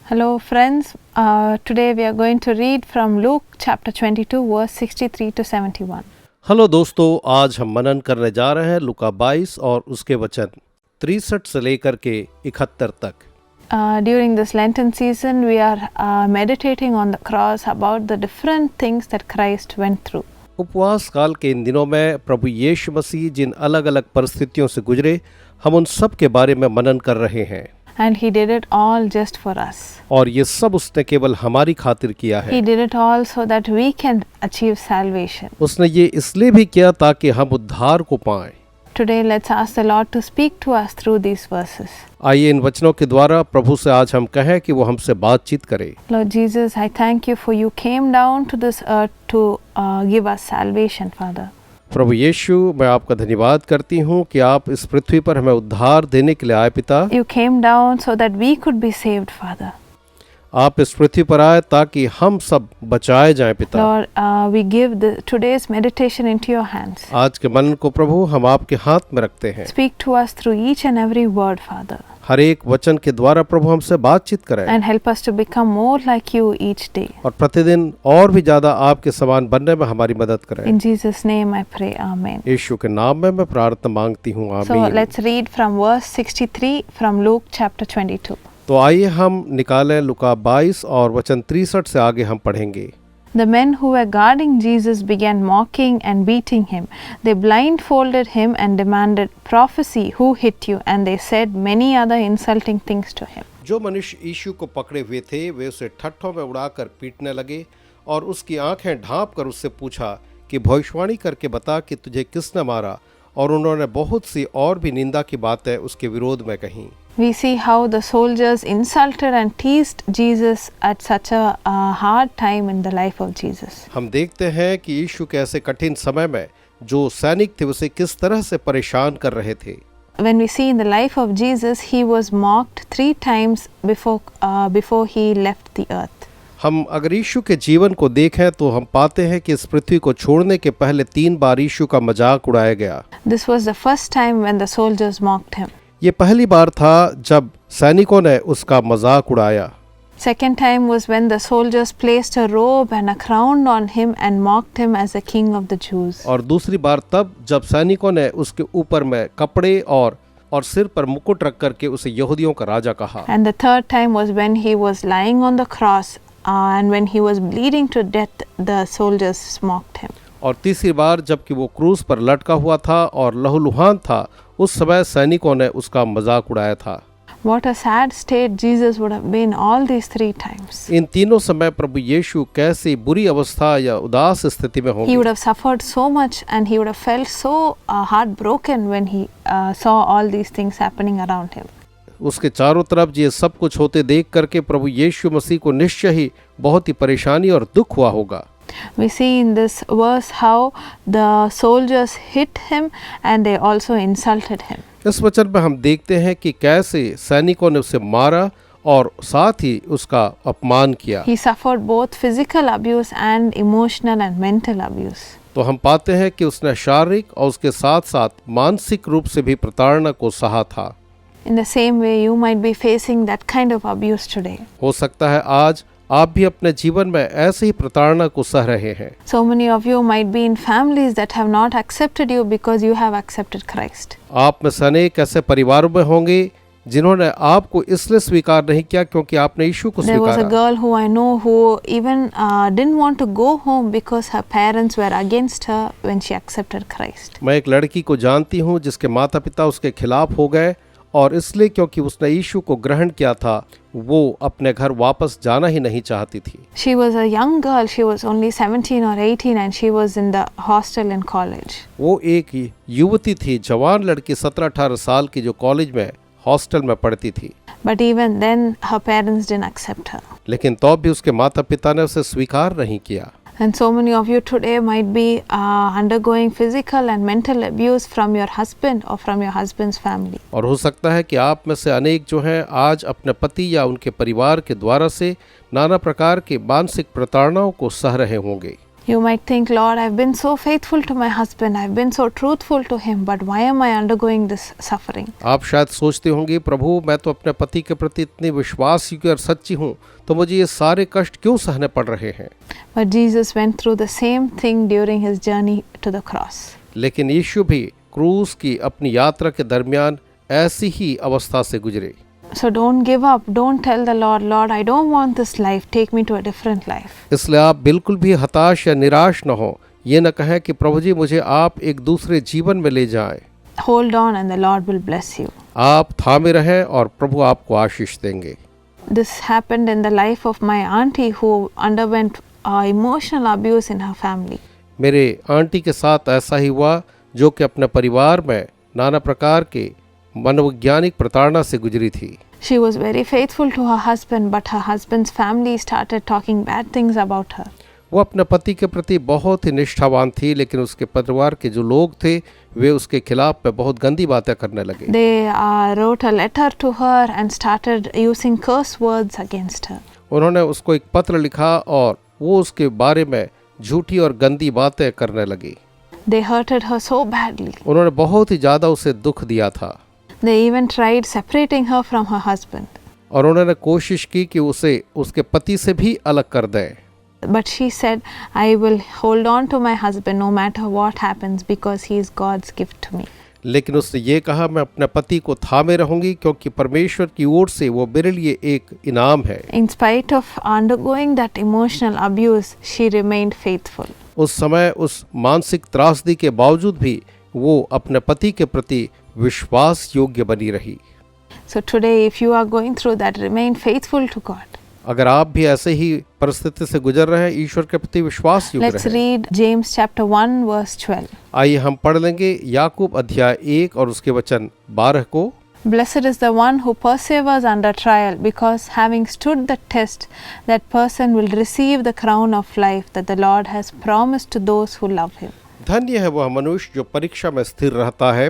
Hello friends, today we are going to read from Luke chapter 22 verse 63 to 71. Hello दोस्तों, आज हम मनन करने जा रहे हैं लूका 22 और उसके वचन 63 से लेकर के 71 तक। During this Lenten season we are meditating on the cross about the different things that Christ went through. उपवास काल के इन दिनों में प्रभु यीशु मसीह जिन अलग अलग परिस्थितियों से गुजरे, हम उन सब के बारे में मनन कर रहे हैं। And he did it all just for us. और ये सब उसने केवल हमारी खातिर किया है। He did it all so that we can achieve salvation. उसने ये इसलिए भी किया ताकि हम उद्धार को पाएं। Today let's ask the Lord to speak to us through these verses. आइए इन वचनों के द्वारा प्रभु से आज हम कहें कि वो हमसे बातचीत करे। Lord Jesus, I thank you for you came down to this earth to give us salvation, Father. प्रभु यीशु, मैं आपका धन्यवाद करती हूँ कि आप इस पृथ्वी पर हमें उद्धार देने के लिए आए पिता। You came down so that we could be saved, Father. आप इस पृथ्वी पर आए ताकि हम सब बचाए जाएं पिता। Lord, we give today's meditation into your hands. आज के मनन को प्रभु हम आपके हाथ में रखते हैं। Speak to us through each and every word, Father. हर एक वचन के द्वारा प्रभु हमसे बातचीत करें। And help us to become more like you each day. और प्रतिदिन और भी ज्यादा आपके समान बनने में हमारी मदद करें। In Jesus' name I pray, Amen. यीशु के नाम में मैं प्रार्थना मांगती हूँ, So आमीन। let's read from verse 63 from Luke chapter 22. तो आइए हम निकालें लूका 22 और वचन 63 से आगे हम पढ़ेंगे। The men who were guarding Jesus began mocking and beating him. They blindfolded him and demanded, "Prophesy, who hit you?" And they said many other insulting things to him. जो मनुष्य यीशु को पकड़े हुए थे वे उसे ठट्ठों में उड़ाकर पीटने लगे और उसकी आंखें ढांप कर उससे पूछा कि भविष्यवाणी करके बता कि तुझे किसने मारा। और उन्होंने बहुत सी और भी निंदा की बातें उसके विरोध में कहीं। We see how the soldiers insulted and teased Jesus at such a hard time in the life of Jesus. हम देखते हैं कि यीशु के ऐसे कठिन समय में जो सैनिक थे उसे किस तरह से परेशान कर रहे थे। When we see in the life of Jesus, he was mocked 3 times before he left the earth. हम अगर यीशु के जीवन को देखें तो हम पाते हैं कि इस पृथ्वी को छोड़ने के पहले 3 बार यीशु का मजाक उड़ाया गया। This was the first time when the soldiers mocked him. ये पहली बार था जब सैनिकों ने उसका मजाक उड़ाया। Second time was when the soldiers placed a robe and a crown on him and mocked him as the king of the Jews. और दूसरी बार तब जब सैनिकों ने उसके ऊपर में कपड़े और सिर पर मुकुट रख करके उसे यहूदियों का राजा कहा। And the third time was when he was lying on the cross and when he was bleeding to death, the soldiers mocked him. और तीसरी बार जबकि वो क्रूस पर लटका हुआ था और लहूलुहान था, उस समय सैनिकों ने उसका मजाक उड़ाया था। What a sad state Jesus would have been all these 3 times. इन तीनों समय प्रभु यीशु कैसी बुरी अवस्था या उदास स्थिति में He होंगे। would have suffered so much and he would have felt so heartbroken when he saw all these things happening around him. उसके चारों तरफ ये सब कुछ होते देख करके प्रभु यीशु मसीह को निश्चय ही बहुत ही परेशानी और दुख हुआ होगा। We see in this verse how the soldiers hit him and they also insulted him. इस वचन में हम देखते हैं कि कैसे सैनिकों ने उसे मारा और साथ ही उसका अपमान किया। He suffered both physical abuse and emotional and mental abuse. तो हम पाते हैं कि उसने शारीरिक और उसके साथ साथ मानसिक रूप से भी प्रताड़ना को सहा था। In the same way, you might be facing that kind of abuse today. हो सकता है आज आप भी अपने जीवन में ऐसे ही प्रताड़ना को सह रहे हैं। So many of you might be in families that have not accepted you because you have accepted Christ. आप में से अनेक ऐसे परिवारों में होंगे जिन्होंने आपको इसलिए स्वीकार नहीं किया क्योंकि आपने यीशु को There was a स्वीकारा। girl who I know who even didn't want to go home because her parents were against her when she accepted Christ. मैं एक लड़की को जानती हूँ जिसके माता पिता उसके खिलाफ हो गए और इसलिए क्योंकि उसने यीशु को ग्रहण किया था वो अपने घर वापस जाना ही नहीं चाहती थी। She was a young girl. She was only 17 or 18 and she was in the hostel in college. वो एक युवती थी, जवान लड़की 17-18 साल की जो कॉलेज में हॉस्टल में पढ़ती थी। But even then her parents didn't accept her. लेकिन तो भी उसके माता पिता ने उसे स्वीकार नहीं किया। And so many of you today might be undergoing physical and mental abuse from your husband or from your husband's family. और हो सकता है कि आप में से अनेक जो हैं आज अपने पति या उनके परिवार के द्वारा से नाना प्रकार के मानसिक प्रताड़नाओं को सह रहे होंगे। You might think, Lord, I've been so faithful to my husband, I've been so truthful to him, but why am I undergoing this suffering? आप शायद सोचते होंगे, प्रभु मैं तो अपने पति के प्रति इतनी विश्वासयोग्य और सच्ची हूँ, तो मुझे ये सारे कष्ट क्यों सहने पड़ रहे हैं? But Jesus went through the same thing during his journey to the cross. लेकिन यीशु भी क्रूस की अपनी यात्रा के दरमियान ऐसी ही अवस्था से गुजरे। So don't give up. Don't tell the Lord, Lord, I don't want this life. Take me to a different life. इसलिए आप बिल्कुल भी हताश या निराश न हो। ये न कहें कि प्रभु जी मुझे आप एक दूसरे जीवन में ले जाएं। Hold on and the Lord will bless you. आप थामे रहें और प्रभु आपको आशीष देंगे। This happened in the life of my auntie who underwent emotional abuse in her family. मेरे आंटी के साथ ऐसा ही हुआ, जो कि अपने परिवार में नाना प्रकार के मनोवैज्ञानिक प्रताड़ना से गुजरी थी। She was very faithful to her husband, but her husband's family started talking bad things about her. वो अपने पति के प्रति बहुत ही निष्ठावान थी, लेकिन उसके परिवार के जो लोग थे वे उसके खिलाफ में बहुत गंदी बातें करने लगे। They wrote a letter to her and started using curse words against her. उन्होंने उसको एक पत्र लिखा और वो उसके बारे में झूठी और गंदी बातें करने लगी। They hurted her so badly. उन्होंने बहुत ही ज़्यादा उसे दुख दिया था। They even tried separating her from her husband. और उन्होंने कोशिश की कि उसे उसके पति से भी अलग कर दें। But she said, I will hold on to my husband no matter what happens because he is God's gift to me. लेकिन उसने ये कहा, मैं अपने पति को थामे रहूंगी क्योंकि परमेश्वर की ओर से वो मेरे लिए एक इनाम है। In spite of undergoing that emotional abuse, she remained faithful. उस समय उस मानसिक त्रासदी के बावजूद भी वो अपने पति के प्रति विश्वास योग्य बनी रही। So today, if you are going through that, remain faithful to God. अगर आप भी ऐसे ही परिस्थिति से गुजर रहे हैं, ईश्वर के प्रति विश्वास योग्य Let's रहें। read James chapter 1 verse 12. आइए हम पढ़ लेंगे याकूब अध्याय 1 और उसके वचन 12 को। Blessed is the one who perseveres under trial, because having stood the test, that person will receive the crown of life that the Lord has promised to those who love him. धन्य है वह मनुष्य जो परीक्षा में स्थिर रहता है,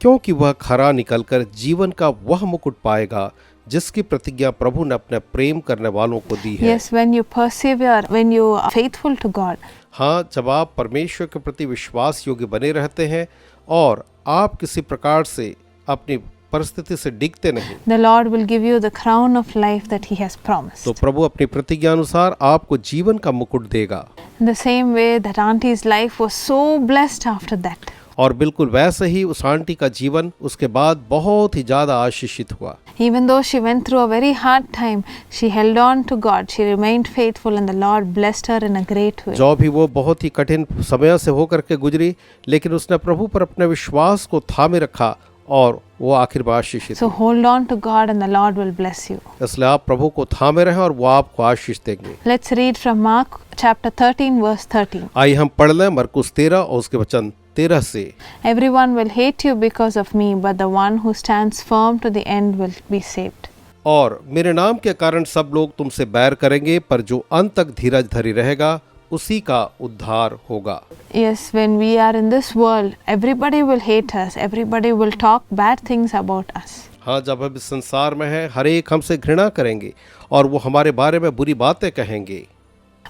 क्योंकि वह खरा निकलकर जीवन का वह मुकुट पाएगा जिसकी प्रतिज्ञा प्रभु ने अपने प्रेम करने वालों को दी है। Yes, when you persevere, when you are faithful to God, हाँ, जब आप परमेश्वर के प्रति विश्वास योग्य बने रहते हैं और आप किसी प्रकार से अपनी परिस्थिति से डिगते नहीं, the Lord will give you the crown of life that He has promised. तो प्रभु अपनी प्रतिज्ञा अनुसार आपको जीवन का मुकुट देगा। In the same way that auntie's life was so blessed after that. और बिल्कुल वैसे ही उस आंटी का जीवन उसके बाद बहुत ही ज़्यादा आशीषित हुआ। Even though she went through a very hard time, she held on to God. She remained faithful and the Lord blessed her in a great way. जो भी वो बहुत ही कठिन समय से होकर के गुजरी, लेकिन उसने प्रभु पर अपने विश्वास को थामे रखा और वो आखिर में आशीषित So हुई। hold on to God and the Lord will bless you. इसलिए आप प्रभु को थामे रहें और वो आपको आशीष देंगे। Let's read from Mark chapter 13 verse 13. आइए हम पढ़ लें मरकुस 13 और उसके वचन 13 से। Everyone will hate you because of me, but the one who stands firm to the end will be saved. और मेरे नाम के कारण सब लोग तुमसे बैर करेंगे, पर जो अंत तक धीरज धरी रहेगा उसी का उद्धार होगा। Yes, when we are in this world, everybody will hate us. Everybody will talk bad things about us. हाँ, जब हम इस संसार में हैं, हर एक हमसे घृणा करेंगे और वो हमारे बारे में बुरी बातें कहेंगे।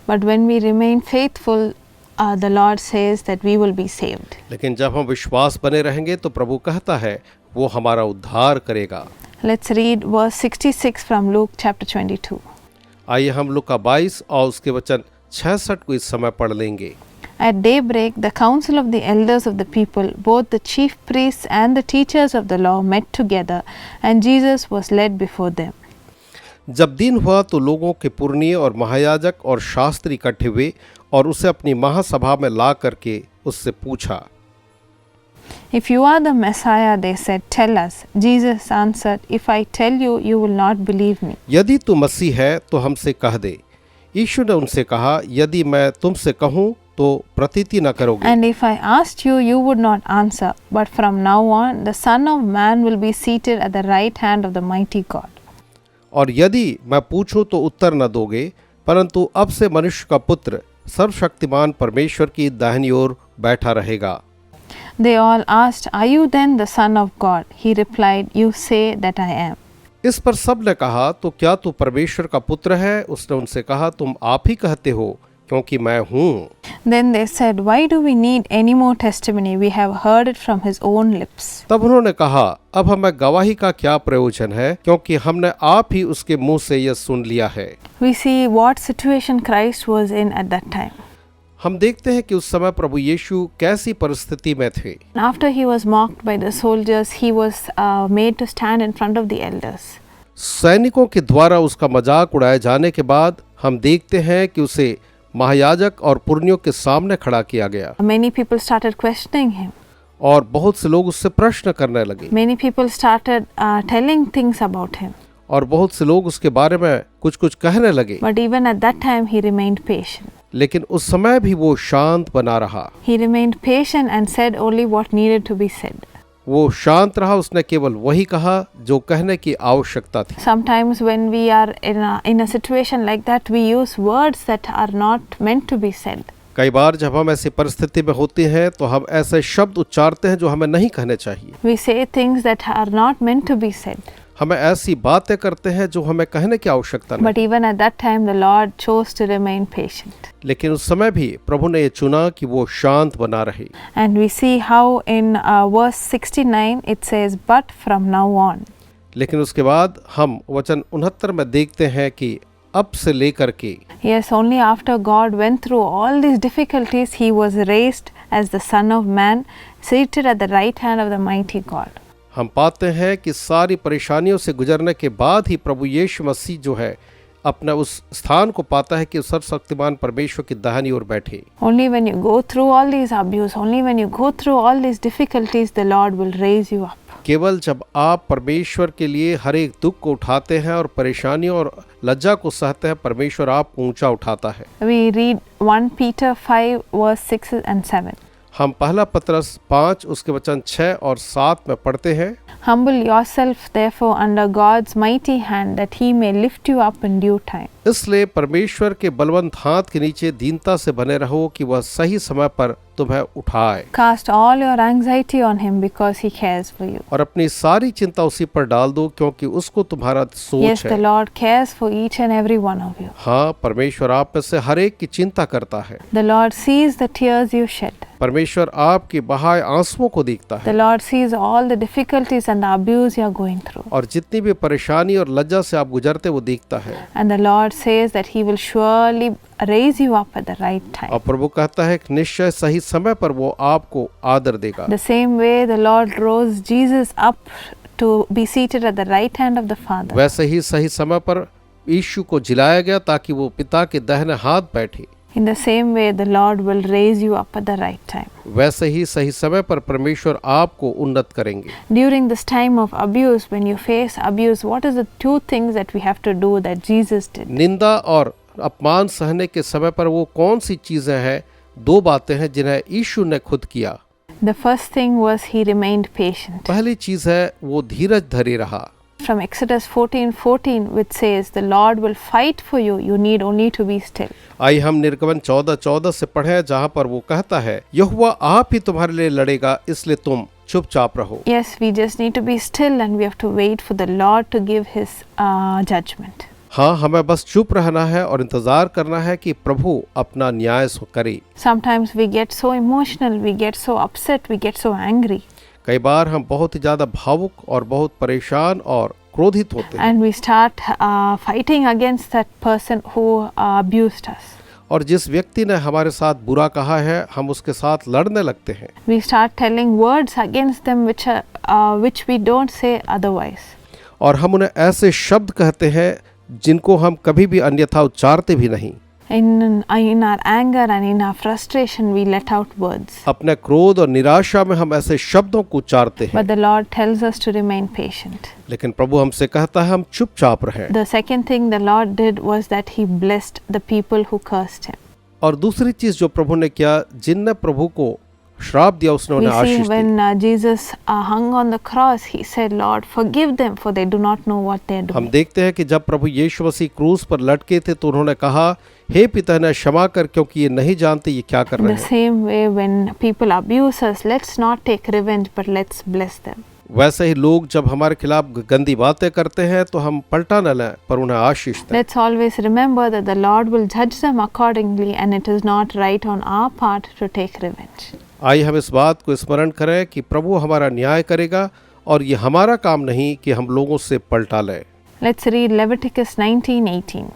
But when we remain faithful, the Lord says that we will be saved. लेकिन जब हम विश्वास बने रहेंगे तो प्रभु कहता है वो हमारा उद्धार करेगा। Let's read verse 66 from Luke chapter 22. आइए हम लूका 22 और उसके वचन 66 को इस समय पढ़ लेंगे। At daybreak, the council of the elders of the people, both the chief priests and the teachers of the law, met together, and Jesus was led before them. जब दिन हुआ तो लोगों के पुरनिये और महायाजक और शास्त्री इकट्ठे हुए और उसे अपनी महासभा में ला करके उससे पूछा। If you are the Messiah, they said, tell us. Jesus answered, if I tell you, you will not believe me. यदि तू मसीह है तो हमसे कह दे। यीशु ने उनसे कहा, यदि मैं तुमसे कहूँ तो प्रतीति न करोगे। And if I asked you, you would not answer. But from now on, the Son of Man will be seated at the right hand of the mighty God. और यदि मैं पूछूं तो उत्तर न दोगे, परंतु अब से मनुष्य का पुत्र सर्वशक्तिमान परमेश्वर की दाहिनी ओर बैठा रहेगा। They all asked, are you then the Son of God? He replied, you say that I am. इस पर सब ने कहा, तो क्या तू परमेश्वर का पुत्र है? उसने उनसे कहा, तुम आप ही कहते हो क्योंकि मैं हूँ। Then they said, "Why do we need any more testimony? We have heard it from his own lips." तब उन्होंने कहा, अब हमें गवाही का क्या प्रयोजन है, क्योंकि हमने आप ही उसके मुंह से यह सुन लिया है। We see what situation Christ was in at that time. हम देखते हैं कि उस समय प्रभु यीशु कैसी परिस्थिति में थे। After he was mocked by the soldiers, he was made to stand in front of the elders. सैनिकों के द्वारा उसका मजाक उड़ाए जाने के बाद हम देखते हैं कि उसे महायाजक और पुरनियों के सामने खड़ा किया गया Many people started questioning him. और बहुत से लोग उससे प्रश्न करने लगे Many people started telling things about him. और बहुत से लोग उसके बारे में कुछ कुछ कहने लगे, But even at that time, he remained patient. लेकिन उस समय भी वो शांत बना रहा। He remained patient and said only what needed to be said. वो शांत रहा, उसने केवल वही कहा जो कहने की आवश्यकता थी। Sometimes when we are in a situation like that, we use words that are not meant to be said. कई बार जब हम ऐसी परिस्थिति में होते हैं तो हम ऐसे शब्द उच्चारते हैं जो हमें नहीं कहने चाहिए। We say things that are not meant to be said. हमें ऐसी बातें करते हैं जो हमें कहने की आवश्यकता नहीं। But even at that time, the Lord chose to remain patient. लेकिन उस समय भी प्रभु ने ये चुना कि वो शांत बना रहे। And we see how in verse 69 it says, "But from now on." लेकिन उसके बाद हम वचन 69 में देखते हैं कि अब से लेकर के, Yes, only after God went through all these difficulties, he was raised as the Son of Man, seated at the right hand of the mighty God. हम पाते हैं कि सारी परेशानियों से गुजरने के बाद ही प्रभु यीशु मसीह जो है अपना उस स्थान को पाता है कि सर्वशक्तिमान परमेश्वर की दाहिनी ओर बैठे। Only when you go through all these abuse, only when you go through all these difficulties, the Lord will raise you up. केवल जब आप परमेश्वर के लिए हर एक दुख को उठाते हैं और परेशानियों और लज्जा को सहते हैं, परमेश्वर आपको ऊंचा उठाता है। We read 1 Peter 5 verse 6 and 7. हम पहला पत्रस 5 उसके वचन 6 और 7 में पढ़ते हैं, Humble yourself therefore under God's mighty hand, that he may lift you up in due time. इसलिए परमेश्वर के बलवंत हाथ के नीचे दीनता से बने रहो कि वह सही समय पर तुम्हें उठाए। Cast all your anxiety on him because he cares for you. और अपनी सारी चिंता उसी पर डाल दो क्योंकि उसको तुम्हारा सोच Yes, the है। Lord cares for each and every one of you. हाँ, परमेश्वर आप में से हर एक की चिंता करता है। The Lord sees the tears you shed. परमेश्वर आपके बहाए आंसुओं को देखता The है Lord sees all the difficulties and the abuse you are going through. और जितनी भी परेशानी और लज्जा से आप गुजरते वो देखता है। And the Lord says that he will surely raise you up at the right time. और प्रभु कहता है कि निश्चय सही समय पर वो आपको आदर देगा। The same way the Lord rose Jesus up to be seated at the right hand of the Father. वैसे ही सही समय पर यीशु को जिलाया गया ताकि वो पिता के दाहिने हाथ बैठे। In the same way the Lord will raise you up at the right time. वैसे ही सही समय पर परमेश्वर आपको उन्नत करेंगे। During this time of abuse, when you face abuse, what is the 2 things that we have to do that Jesus did? निंदा और अपमान सहने के समय पर वो कौन सी चीजें हैं, 2 बातें हैं जिन्हें यीशु ने खुद किया। The first thing was he remained patient. पहली चीज है वो धीरज धरे रहा। From Exodus 14:14, which says, "The Lord will fight for you, you need only to be still." आइए हम निर्गमन 14:14 से पढ़ें जहाँ पर वो कहता है, यहोवा आप ही तुम्हारे लिए लड़ेगा, इसलिए तुम चुपचाप रहो। Yes, we just need to be still and we have to wait for the Lord to give his judgment. हाँ, हमें बस चुप रहना है और इंतजार करना है कि प्रभु अपना न्याय करे। Sometimes we get so emotional, we get so upset, we get so angry. कई बार हम बहुत ही ज्यादा भावुक और बहुत परेशान और क्रोधित होते हैं And we start fighting against that person who abused us. और जिस व्यक्ति ने हमारे साथ बुरा कहा है हम उसके साथ लड़ने लगते हैं। We start telling words against them which we don't say otherwise. और हम उन्हें ऐसे शब्द कहते हैं जिनको हम कभी भी अन्यथा उच्चारते भी नहीं। In our anger and in our frustration, we let out words. अपने क्रोध और निराशा में हम ऐसे शब्दों को उच्चारते हैं। But the Lord tells us to remain patient. लेकिन प्रभु हमसे कहता है हम चुपचाप रहें। The second thing the Lord did was that he blessed the people who cursed him. और दूसरी चीज जो प्रभु ने किया, जिनने प्रभु को श्राप दिया उसने उन्हें We see Ashish the. when Jesus hung on the cross, he said, "Lord, forgive them, for they do not know what they are हम doing." देखते हैं कि जब प्रभु यीशु मसीह क्रूस पर लटके थे तो उन्होंने कहा, हे पिता इन्हें क्षमा कर क्योंकि ये नहीं जानते ये क्या कर In रहे the हैं। same way, when people abuse us, let's not take revenge, but let's bless them. वैसे ही लोग जब हमारे खिलाफ गंदी बातें करते हैं तो हम पलटा न लें पर उन्हें आशीष दें। Let's always remember that the Lord will judge them accordingly, and it is not right on our part to take revenge. आइए हम इस बात को स्मरण करें कि प्रभु हमारा न्याय करेगा और ये हमारा काम नहीं कि हम लोगों से पलटा लें। Let's read Leviticus 19:18.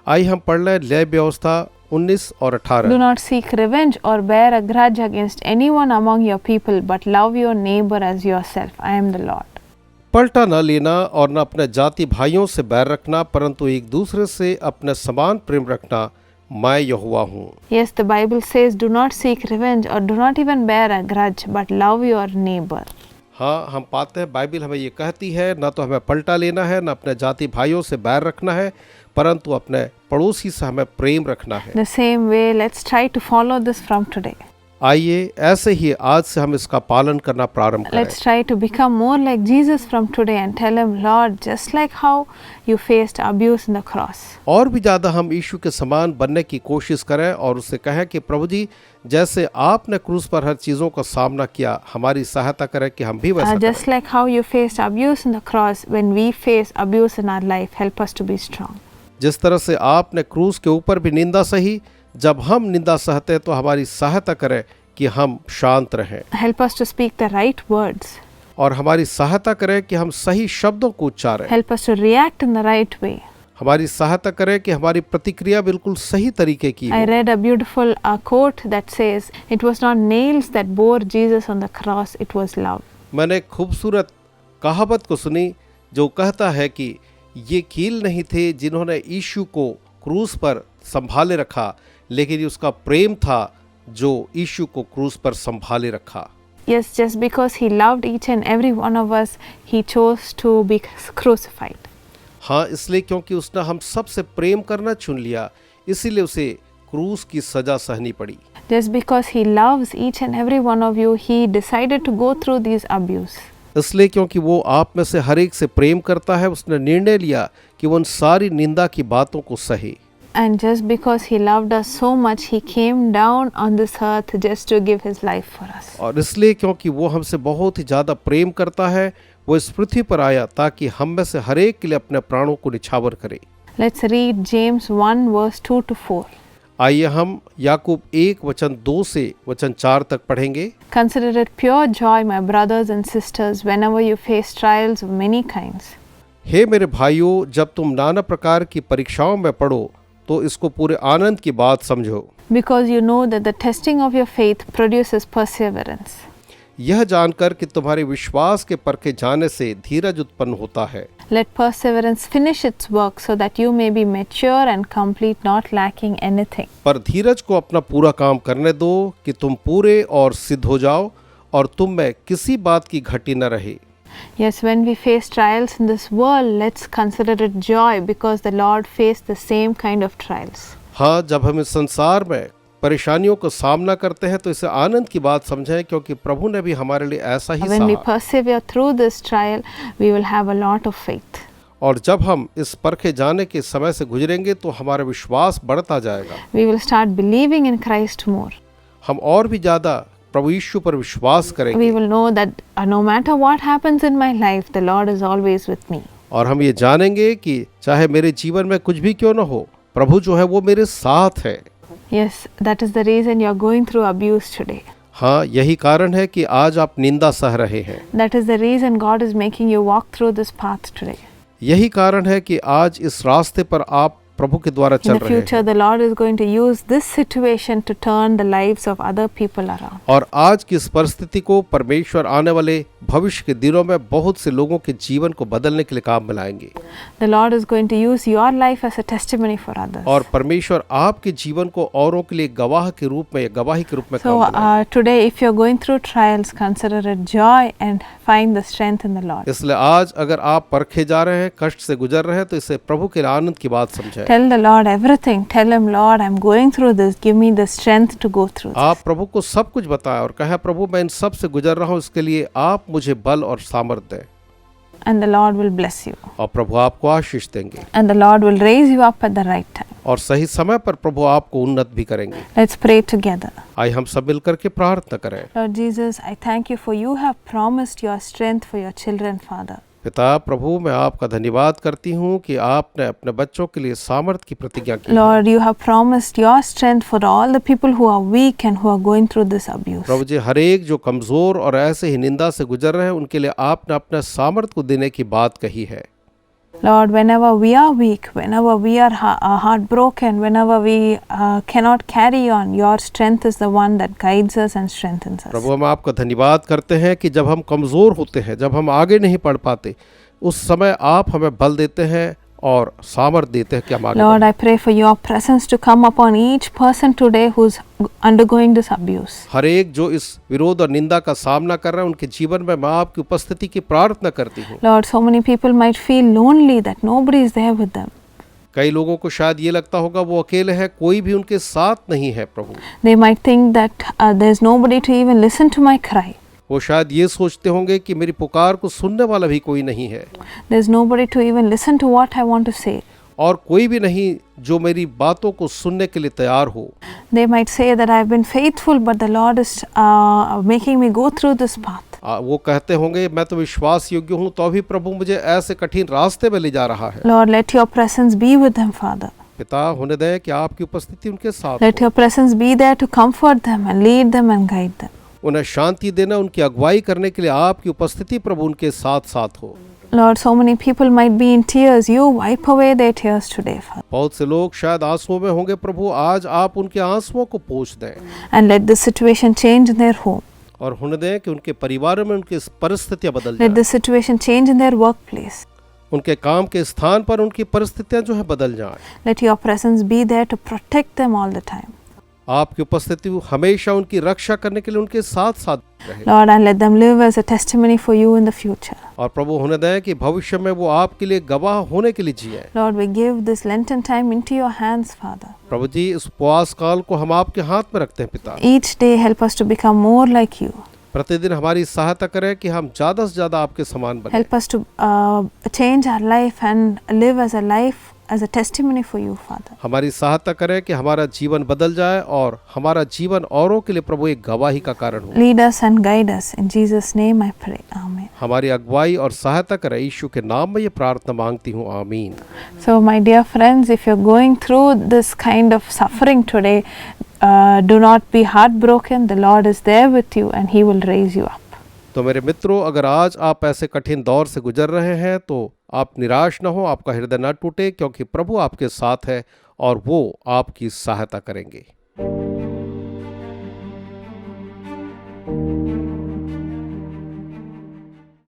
आइए हम पढ़ लें लय व्यवस्था 19 और 18। Do not seek revenge or bear a grudge against anyone among your people, but love your neighbor as yourself. I am the Lord. पलटा न लेना और न अपने जाति भाइयों से बैर रखना, परंतु एक दूसरे से अपने समान प्रेम रखना, मैं यहोवा हूँ। Yes, the Bible says, do not seek revenge or do not even bear a grudge, but love your neighbor. हाँ, हम पाते हैं बाइबल हमें ये कहती है न तो हमें पलटा लेना है, न अपने जाति भाइयों से बैर रखना है, परंतु अपने पड़ोसी से हमें प्रेम रखना है। The same way, let's try to follow this from today. आइए ऐसे ही आज से हम इसका पालन करना प्रारंभ करें। Let's try to become more like Jesus from today and tell him, Lord, just like how you faced abuse in the cross. और भी ज़्यादा हम यीशु के समान बनने की कोशिश करें और उससे कहें कि प्रभु जी, जैसे आपने क्रूस पर हर चीज़ों का सामना किया, हमारी सहायता करें कि हम भी वैसा करें। Just like how you faced abuse in the cross, when we face abuse in our life, help us to be strong. जिस तरह से आपने क्रूस के ऊपर भी निंदा सही, जब हम निंदा सहते तो हमारी सहायता करें कि हम शांत रहें। Help us to speak the right words. और हमारी सहायता करें कि हम सही शब्दों को उच्चारें। Help us to react in the right way. हमारी सहायता करें कि हमारी प्रतिक्रिया बिल्कुल सही तरीके की I हो। read a beautiful quote that says, it was not nails that bore Jesus on the cross, it was love. मैंने एक खूबसूरत कहावत को सुनी जो कहता है कि ये कील नहीं थे जिन्होंने यीशु को क्रूस पर संभाले रखा, लेकिन ये उसका प्रेम था जो यीशु को क्रूस पर संभाले रखा। Yes, just because he loved each and every one of us, he chose to be crucified. हाँ, इसलिए क्योंकि उसने हम सबसे प्रेम करना चुन लिया, इसीलिए उसे क्रूस की सजा सहनी पड़ी। Just because he loves each and every one of you, he decided to go through these abuse. इसलिए क्योंकि वो आप में से हर एक से प्रेम करता है, उसने निर्णय लिया कि वो उन सारी निंदा की बातों को सहे। And just because he loved us so much, he came down on this earth just to give his life for us. और इसलिए क्योंकि वो हमसे बहुत ही ज़्यादा प्रेम करता है, वो इस पृथ्वी पर आया ताकि हम में से हर एक के लिए अपने प्राणों को निछावर करे। Let's read James 1 verse 2 to 4. आइए हम याकूब 1 वचन 2 से वचन 4 तक पढ़ेंगे। Consider it pure joy, my brothers and sisters, whenever you face trials of many kinds. हे मेरे भाइयों, जब तुम नाना प्रकार की परीक्षाओं में पड़ो तो इसको पूरे आनंद की बात समझो। Because you know that the testing of your faith produces perseverance. यह जानकर कि तुम्हारे विश्वास के परखे जाने से धीरज उत्पन्न होता है। Let perseverance finish its work so that you may be mature and complete, not lacking anything. पर धीरज को अपना पूरा काम करने दो कि तुम पूरे और सिद्ध हो जाओ और तुम में किसी बात की घटी न रहे। Yes, when we face trials in this world, let's consider it joy because the Lord faced the same kind of trials. हाँ, जब हम इस संसार में परेशानियों का सामना करते हैं तो इसे आनंद की बात समझें, क्योंकि प्रभु ने भी हमारे लिए ऐसा ही When we सहा। persevere through this trial, we will have a lot of faith. और जब हम इस परखे जाने के समय से गुजरेंगे तो हमारा विश्वास बढ़ता जाएगा। We will start believing in Christ more. हम और भी ज़्यादा प्रभु यीशु पर विश्वास We करेंगे will know that no matter what happens in my life, the Lord is always with me. और हम ये जानेंगे कि चाहे मेरे जीवन में कुछ भी क्यों न हो, प्रभु जो है वो मेरे साथ है। Yes, that is the reason you are going through abuse today. हाँ, यही कारण है कि आज आप निंदा सह रहे हैं। That is the reason God is making you walk through this path today. यही कारण है कि आज इस रास्ते पर आप प्रभु के द्वारा In चल the रहे future, हैं। the Lord is going to use this situation to turn the lives of other people around. और आज की इस परिस्थिति को परमेश्वर आने वाले भविष्य के दिनों में बहुत से लोगों के जीवन को बदलने के लिए काम में लाएंगे। The Lord is going to use your life as a testimony for others. और परमेश्वर आपके जीवन को औरों के लिए गवाह के रूप में, गवाही के रूप में So काम में लाएंगे। today, if you're going through trials, consider it joy and find the strength in the Lord. इसलिए आज अगर आप परखे जा रहे हैं, कष्ट से गुजर रहे हैं, तो इसे प्रभु के आनंद की बात समझें। Tell the Lord everything. Tell him, Lord, I'm going through this. Give me the strength to go through this. आप प्रभु को सब कुछ बताएं और कहें, प्रभु मैं इन सब से गुजर रहा हूँ, इसके लिए आप मुझे बल और सामर्थ्य दें। and the Lord will bless you, और प्रभु आपको आशीष देंगे and the Lord will raise you up at the right time. और सही समय पर प्रभु आपको उन्नत भी करेंगे। Let's pray together. आइए हम सब मिलकर के प्रार्थना करें। Lord Jesus, I thank you for you have promised your strength for your children, Father. पिता प्रभु, मैं आपका धन्यवाद करती हूँ कि आपने अपने बच्चों के लिए सामर्थ की प्रतिज्ञा की है। Lord, you have promised your strength for all the people who are weak and who are going through this abuse. प्रभु जी, हर एक जो कमजोर और ऐसे ही निंदा से गुजर रहे हैं उनके लिए आपने अपने सामर्थ को देने की बात कही है। Lord, whenever we are weak, whenever we are heartbroken, whenever we cannot carry on, your strength is the one that guides us and strengthens us. प्रभु, हम आपका धन्यवाद करते हैं कि जब हम कमज़ोर होते हैं, जब हम आगे नहीं बढ़ पाते, उस समय आप हमें बल देते हैं और सामर्थ देते हैं कि हम आगे Lord, I pray for your presence to come upon each person today who's undergoing this abuse. हर एक जो इस विरोध और निंदा का सामना कर रहे हैं उनके जीवन में मैं आपकी उपस्थिति की प्रार्थना करती हूँ। Lord, so many people might feel lonely that nobody is there with them. कई लोगों को शायद ये लगता होगा वो अकेले हैं, कोई भी उनके साथ नहीं है। प्रभु, They might think that there's nobody to even listen to my cry. वो शायद ये सोचते होंगे कि मेरी पुकार को सुनने वाला भी कोई नहीं है, There's nobody to even listen to what I want to say. और कोई भी नहीं जो मेरी बातों को सुनने के लिए तैयार हो। They might say that I've been faithful, but the Lord is making me go through this path. वो कहते होंगे मैं तो विश्वास योग्य हूँ, तो अभी प्रभु मुझे ऐसे कठिन रास्ते में ले जा रहा है। Lord, let your presence be with them, Father. पिता, होने दें कि आपकी उपस्थिति उनके साथ Let हो। your presence be there to comfort them and lead them and guide them. उन्हें शांति देना, उनकी अगुवाई करने के लिए आपकी उपस्थिति प्रभु उनके साथ साथ हो। Lord, so many people might be in tears. You wipe away their tears today, Father. बहुत से लोग शायद आंसुओं में होंगे। प्रभु, आज आप उनके आंसुओं को पोंछ दें And let this situation change in their home. और होने दें कि उनके परिवारों में उनकी परिस्थितियां बदल Let जाएं। this situation change in their workplace. उनके काम के स्थान पर उनकी परिस्थितियां जो है बदल जाएं। Let your presence be there to protect them all the time. आपकी उपस्थिति हमेशा उनकी रक्षा करने के लिए उनके साथ साथ रहे। Lord, and let them live as a testimony for you in the future. और प्रभु, होने दें कि भविष्य में वो आपके लिए गवाह होने के लिए जिए। Lord, we give this Lenten time into your hands, Father. प्रभु जी, इस उपवास काल को हम आपके हाथ में रखते हैं पिता। Each day help us to become more like you. प्रतिदिन हमारी सहायता करें कि हम ज़्यादा से ज़्यादा आपके समान बने। Help us to change our life and live as a life as a testimony for you, Father. हमारी सहायता करें कि हमारा जीवन बदल जाए और हमारा जीवन औरों के लिए प्रभु एक गवाही का कारण हो। Lead us and guide us. In Jesus' name I pray. Amen. हमारी अगुवाई और सहायता करें, यीशु के नाम में ये प्रार्थना मांगती हूँ, आमीन। So, my dear friends, if you're going through this kind of suffering today, do not be heartbroken. The Lord is there with you and He will raise you up. तो मेरे मित्रों, अगर आज आप ऐसे कठिन दौर से गुजर रहे हैं तो आप निराश न हो, आपका हृदय न टूटे, क्योंकि प्रभु आपके साथ है और वो आपकी सहायता करेंगे।